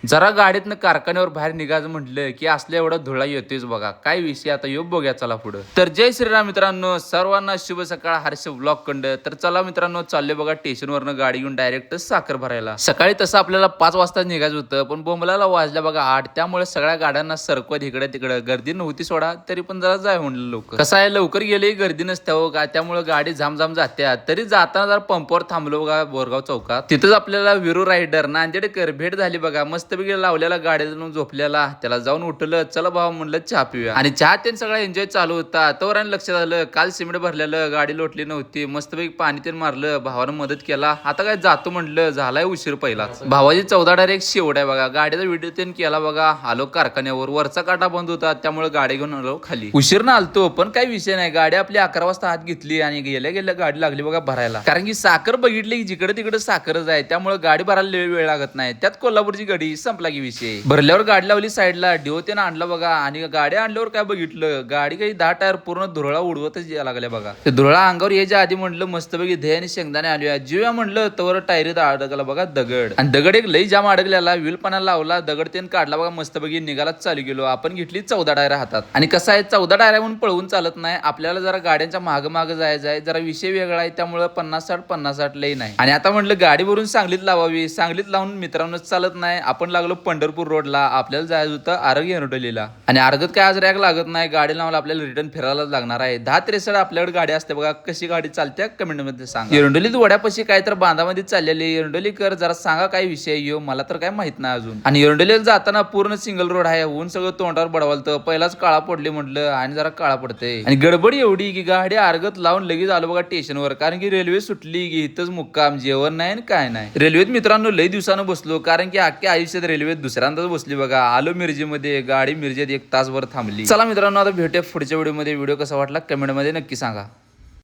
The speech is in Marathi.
जरा गाडीतनं कारखान्यावर बाहेर निघायचं म्हटलं की असल्या एवढा धुळा येतोच बघा. काय विषय आता यो बघूया चला पुढं. तर जय श्रीराम मित्रांनो, सर्वांना शुभ सकाळ. हर्ष ब्लॉग कंड. तर चला मित्रांनो, चालले बघा स्टेशनवरनं गाडी घेऊन डायरेक्ट साखर भरायला. सकाळी तसं आपल्याला 5 वाजता निघायचं होतं, पण बोंबलाला वाजल्या बघा 8. त्यामुळे सगळ्या गाड्यांना सरकवत इकडे तिकडे. गर्दी नव्हती सोडा, तरी पण जरा जाय म्हणलं लोक. कसं आहे, लवकर गेले गर्दी नसते हो का, त्यामुळे गाडी झामझाम जात्या. तरी जाताना जरा पंपावर थांबलो बघा बोरगाव चौकात. तिथंच आपल्याला विरू रायडर नांदेडकर भेट झाली बघा. मस्तपैकी लावलेला गाडीतून झोपलेला, त्याला जाऊन उठलं. चला भावा म्हणलं चहा पिऊया. आणि चहा त्यांनी सगळा एन्जॉय चालू होता. तोवर आणि लक्षात आलं काल सिमेंट भरलेलं, गाडी लोटली नव्हती. मस्तपैकी पाणी ते मारलं, भावानं मदत केला. आता काय जातो म्हणलं, झालाय उशीर पहिलाच. भावाची 14 डायरेक्ट शेवट आहे बघा. गाडीचा व्हिडिओ त्यांनी केला बघा. आलो कारखान्यावर, वरचा काटा बंद होता त्यामुळे गाडी घेऊन आलो खाली. उशीर ना आलतो पण काही विषय नाही. गाडी आपली 11 वाजता हात घेतली आणि गेल्या गेल्या गाडी लागली बघा भरायला. कारण की साखर बघितली की जिकडे तिकडे साखरच आहे, त्यामुळे गाडी भरायला वेळ लागत नाही. त्यात कोल्हापूरची गाडी संपला की विषय. भरल्यावर गाडी लावली साईडला, डिओ त्यानं आणला बघा. आणि गाडी आणल्यावर काय बघितलं, गाडी काही 10 टायर पूर्ण धुरळा उडवतच यायला लागल्या बघा. ते धुरळा अंगावर यायच्या आधी म्हटलं मस्तपैकी दही आणि शेंगदाणे आलूया जीव्या म्हणलं, तवर टायरीत अडकला बघा दगड. आणि दगड एक लई जाम अडकलेला. व्हीलपणा लावला, दगड त्यानं काढला बघा. मस्तपैकी निघालाच चालू गेलो. आपण घेतली 14 टायर हातात. आणि कसं आहे, 14 टायर म्हणून पळवून चालत नाही. आपल्याला जरा गाड्यांच्या माग माग जायचं आहे. जरा विषय वेगळा आहे, त्यामुळे 50-60 लई नाही. आणि आता म्हटलं गाडी भरून सांगलीत लावावी. सांगलीत लावून मित्रांनो चालत नाही. आपण लागलो पंढरपूर रोडला. आपल्याला जायचं होतं आरग एरोडलीला. आणि अर्गत काय आज रॅक लागत नाही. गाडी लावून आपल्याला रिटर्न फिरायलाच लागणार आहे. 10-63 आपल्याकडे गाडी असते बघा. कशी गाडी चालते कमेंट मध्ये सांगा. एरोडलीत वड्यापाशी काय तर बांधामध्ये चाललेली. एरोडलीकर जरा सांगा काय विषय यो, मला तर काय माहित नाही अजून. आणि एरोडलीला जाताना पूर्ण सिंगल रोड आहे. ऊन सगळं तोंडावर बडवालतं. पहिलाच काळा पडले म्हटलं, आणि जरा काळा पडते. आणि गडबड एवढी की गाडी अर्गत लावून लगेच आलो बघा स्टेशनवर. कारण की रेल्वे सुटली की इथंच मुक्काम, जेवण नाही काय नाही. रेल्वेत मित्रांनो लई दिवसानं बसलो, कारण की अख्ख्या आयुष्यात रेल्वेत दुसऱ्यांदाच बसली बघा. आलो मिरजेमध्ये. गाडी मिरजेत 1 तासभर थांबली. चला मित्रांनो, आता भेटूया पुढच्या व्हिडिओमध्ये. व्हिडिओ कसा वाटला कमेंट मध्ये नक्की सांगा.